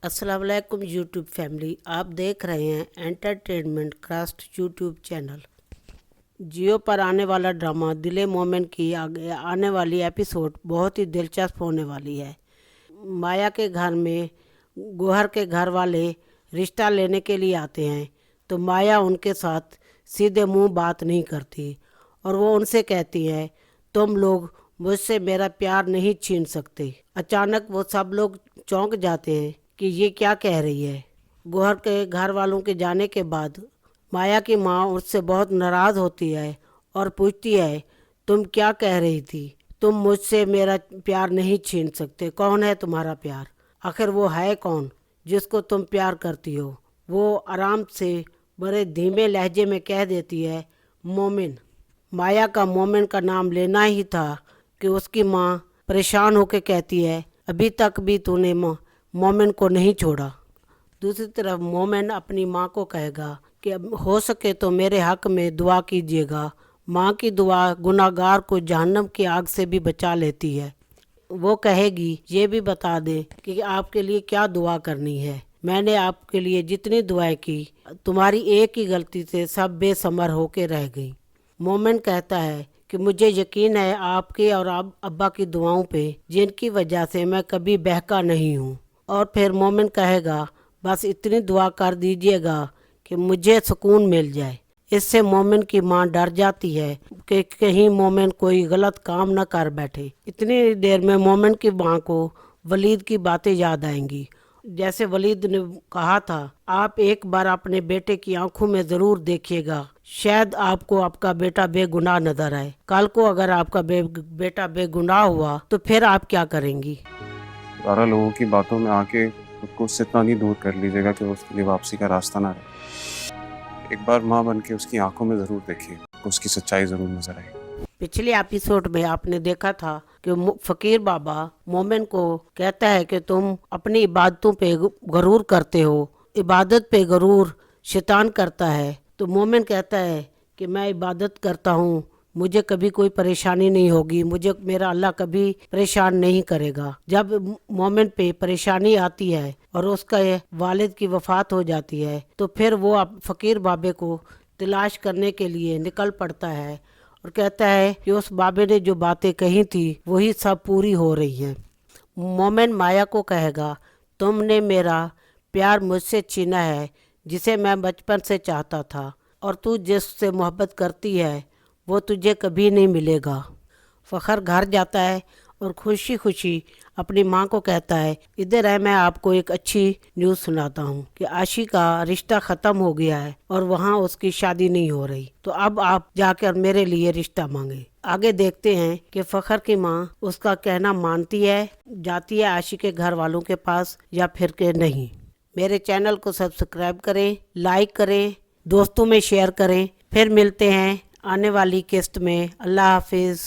अस्सलाम वालेकुम YouTube family, आप देख रहे हैं एंटरटेनमेंट क्राफ्ट यूट्यूब चैनल। जियो पर आने वाला ड्रामा दिले मोमेन की आगे आने वाली एपिसोड बहुत ही दिलचस्प होने वाली है। माया के घर में गोहर के घर वाले रिश्ता लेने के लिए आते हैं तो माया उनके साथ सीधे मुंह बात नहीं करती और वो उनसे कहती है, तुम लोग मुझसे मेरा प्यार नहीं छीन सकते। अचानक वो सब लोग चौंक जाते हैं कि ये क्या कह रही है। गोहर के घर वालों के जाने के बाद माया की माँ उससे बहुत नाराज़ होती है और पूछती है, तुम क्या कह रही थी? तुम मुझसे मेरा प्यार नहीं छीन सकते। कौन है तुम्हारा प्यार? आखिर वो है कौन जिसको तुम प्यार करती हो? वो आराम से बड़े धीमे लहजे में कह देती है, मोमिन। माया का मोमिन का नाम लेना ही था कि उसकी माँ परेशान होकर कहती है, अभी तक भी तूने मोमिन को नहीं छोड़ा। दूसरी तरफ मोमिन अपनी माँ को कहेगा कि अब हो सके तो मेरे हक में दुआ कीजिएगा। माँ की दुआ गुनाहगार को जहन्नम की आग से भी बचा लेती है। वो कहेगी, ये भी बता दें कि आपके लिए क्या दुआ करनी है। मैंने आपके लिए जितनी दुआएं की, तुम्हारी एक ही गलती से सब बेसमर होके रह गई। मोमिन कहता है कि मुझे यकीन है आपके और आप अब्बा की दुआओं पे, जिनकी वजह से मैं कभी बहका नहीं हूँ। और फिर मोमिन कहेगा, बस इतनी दुआ कर दीजिएगा कि मुझे सुकून मिल जाए। इससे मोमिन की माँ डर जाती है कि कहीं मोमिन कोई गलत काम न कर बैठे। इतनी देर में मोमिन की माँ को वलीद की बातें याद आएंगी। जैसे वलीद ने कहा था, आप एक बार अपने बेटे की आंखों में ज़रूर देखिएगा, शायद आपको आपका बेटा बेगुनाह नजर आए। कल को अगर आपका बेटा बेगुनाह हुआ तो फिर आप क्या करेंगी? ज़्यादा लोगों की बातों में आके खुद को उससे इतना नहीं दूर कर लीजिएगा कि उसके लिए वापसी का रास्ता ना रहे। एक बार माँ बन के उसकी आंखों में ज़रूर देखिए, उसकी सच्चाई ज़रूर नजर आएगी। पिछले एपिसोड में आपने देखा था कि फकीर बाबा मोमिन को कहता है कि तुम अपनी इबादतों पे गरूर करते हो, इबादत पे गरूर शैतान करता है। तो मोमिन कहता है कि मैं इबादत करता हूँ, मुझे कभी कोई परेशानी नहीं होगी, मुझे मेरा अल्लाह कभी परेशान नहीं करेगा। जब मोमिन पे परेशानी आती है और उसका वालिद की वफात हो जाती है तो फिर वो फकीर बाबे को तलाश करने के लिए निकल पड़ता है और कहता है कि उस बाबे ने जो बातें कही थी वही सब पूरी हो रही हैं। मोमिन माया को कहेगा, तुमने मेरा प्यार मुझसे छीना है जिसे मैं बचपन से चाहता था, और तू जिससे मोहब्बत करती है वो तुझे कभी नहीं मिलेगा। फ़खर घर जाता है और खुशी खुशी अपनी माँ को कहता है, इधर है, मैं आपको एक अच्छी न्यूज़ सुनाता हूँ कि आशी का रिश्ता ख़त्म हो गया है और वहाँ उसकी शादी नहीं हो रही, तो अब आप जाकर मेरे लिए रिश्ता मांगे। आगे देखते हैं कि फ़खर की माँ उसका कहना मानती है, जाती है आशी के घर वालों के पास या फिर के नहीं। मेरे चैनल को सब्सक्राइब करें, लाइक करें, दोस्तों में शेयर करें। फिर मिलते हैं आने वाली किस्त में। अल्लाह हाफिज़।